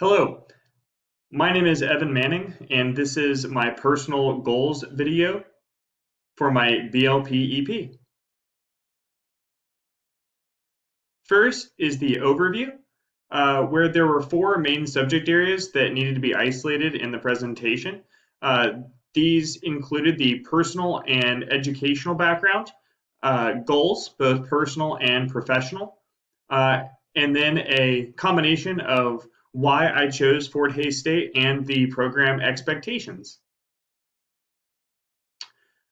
Hello, my name is Evan Manning, and this is my personal goals video for my BLP EP. First is the overview, where there were four main subject areas that needed to be isolated in the presentation. These included the personal and educational background, goals, both personal and professional, uh, and then a combination of why I chose Fort Hays State and the program expectations.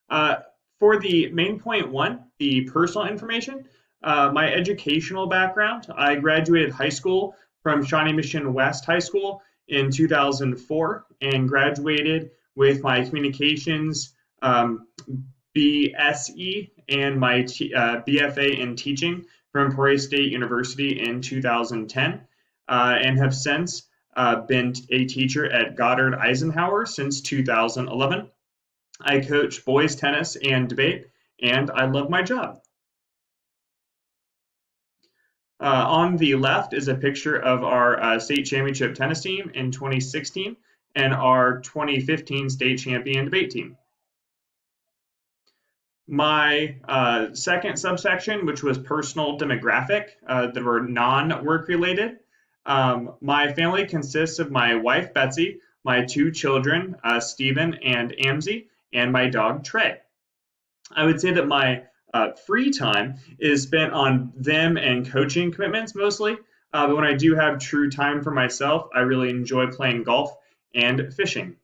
Uh, for the main point one, the personal information, my educational background, I graduated high school from Shawnee Mission West High School in 2004 and graduated with my communications BSE and my BFA in teaching from Prairie State University in 2010 and have since been a teacher at Goddard Eisenhower since 2011. I coach boys tennis and debate, and I love my job. On the left is a picture of our state championship tennis team in 2016 and our 2015 state champion debate team. My second subsection, which was personal demographic, that were non-work related. My family consists of my wife, Betsy, my two children, Stephen and Amzie, and my dog, Trey. I would say that my free time is spent on them and coaching commitments mostly. But when I do have true time for myself, I really enjoy playing golf and fishing.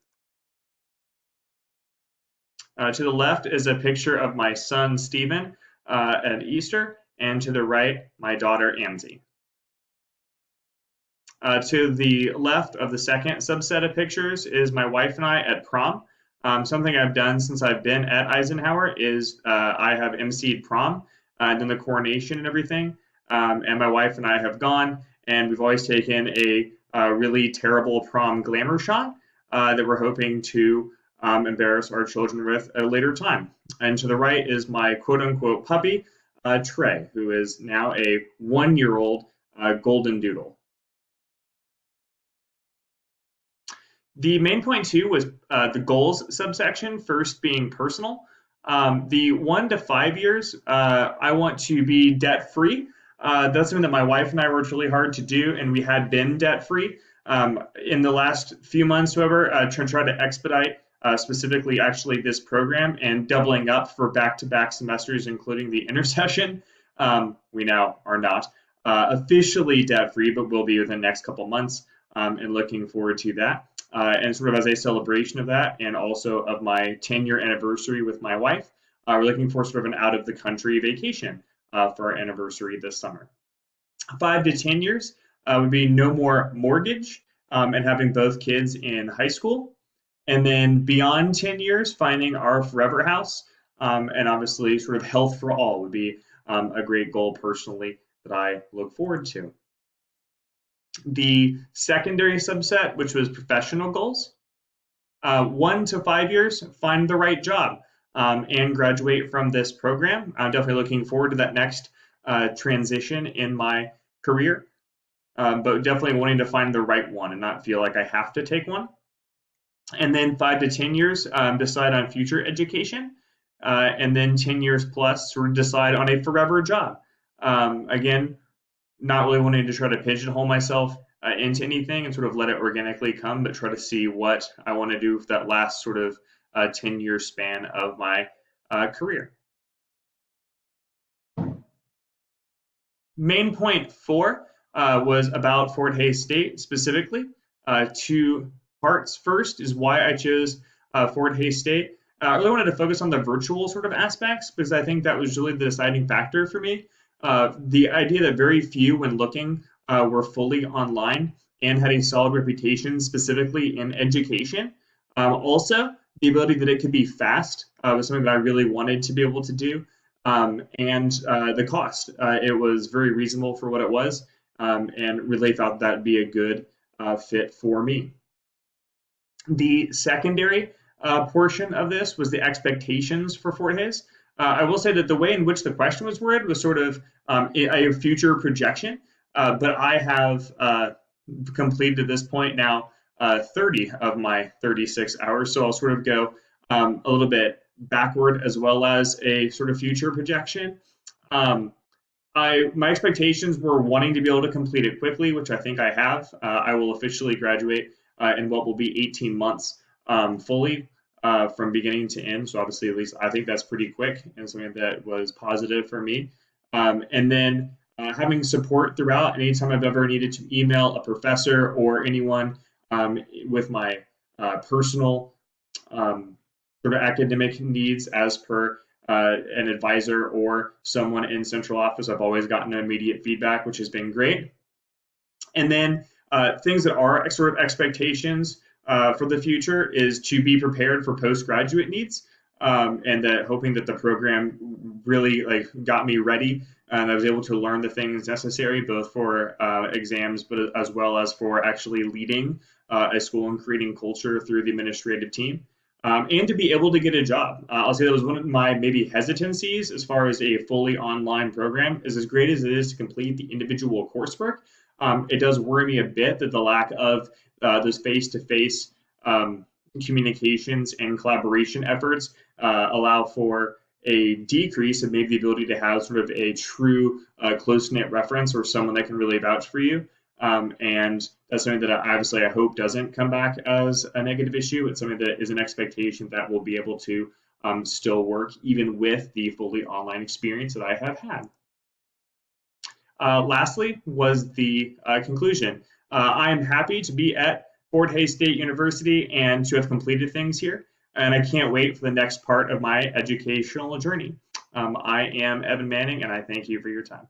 To the left is a picture of my son, Stephen, at Easter, and to the right, my daughter, Amzie. To the left of the second subset of pictures is my wife and I at prom. Something I've done since I've been at Eisenhower is I have emceed prom and then the coronation and everything. And my wife and I have gone, and we've always taken a really terrible prom glamour shot that we're hoping to embarrass our children with at a later time. And to the right is my quote-unquote puppy, Trey, who is now a one-year-old golden doodle. The main point two was the goals subsection, first being personal. The 1 to 5 years, I want to be debt free. That's something that my wife and I worked really hard to do, and we had been debt free. In the last few months, however, try to expedite specifically actually this program and doubling up for back-to-back semesters, including the intersession. We now are not officially debt free, but will be within the next couple months, and looking forward to that. And sort of as a celebration of that, and also of my 10-year anniversary with my wife, we're looking for sort of an out-of-the-country vacation for our anniversary this summer. 5 to 10 years would be no more mortgage and having both kids in high school. And then beyond 10 years, finding our forever house. And obviously, sort of health for all would be a great goal personally that I look forward to. The secondary subset, which was professional goals, 1 to 5 years, find the right job and graduate from this program. I'm definitely looking forward to that next transition in my career, but definitely wanting to find the right one and not feel like I have to take one. And then 5 to 10 years, decide on future education, and then 10 years plus, sort of decide on a forever job. Again, not really wanting to try to pigeonhole myself into anything and sort of let it organically come, but try to see what I want to do for that last sort of 10-year span of my career. Main point 4 was about Fort Hays State specifically. 2 parts. First is why I chose Fort Hays State. I really wanted to focus on the virtual sort of aspects because I think that was really the deciding factor for me. The idea that very few, when looking, were fully online and had a solid reputation specifically in education. Also, the ability that it could be fast was something that I really wanted to be able to do. And the cost. It was very reasonable for what it was, and really thought that'd be a good fit for me. The secondary portion of this was the expectations for Fort Hays. I will say that the way in which the question was worded was sort of a future projection, but I have completed at this point now 30 of my 36 hours. So I'll sort of go a little bit backward as well as a sort of future projection. Um, my expectations were wanting to be able to complete it quickly, which I think I have. I will officially graduate in what will be 18 months fully from beginning to end. So obviously, at least I think that's pretty quick and something that was positive for me. And then having support throughout. Anytime I've ever needed to email a professor or anyone with my personal sort of academic needs as per an advisor or someone in central office, I've always gotten immediate feedback, which has been great. And then things that are sort of expectations for the future is to be prepared for postgraduate needs, and that hoping that the program really like got me ready and I was able to learn the things necessary both for exams, but as well as for actually leading a school and creating culture through the administrative team. And to be able to get a job. I'll say that was one of my maybe hesitancies as far as a fully online program. Is as great as it is to complete the individual coursework, it does worry me a bit that the lack of those face-to-face communications and collaboration efforts allow for a decrease of maybe the ability to have sort of a true close-knit reference or someone that can really vouch for you. And that's something that obviously I hope doesn't come back as a negative issue. It's something that is an expectation that will be able to still work even with the fully online experience that I have had. Lastly was the conclusion. I am happy to be at Fort Hays State University and to have completed things here, and I can't wait for the next part of my educational journey. I am Evan Manning, and I thank you for your time.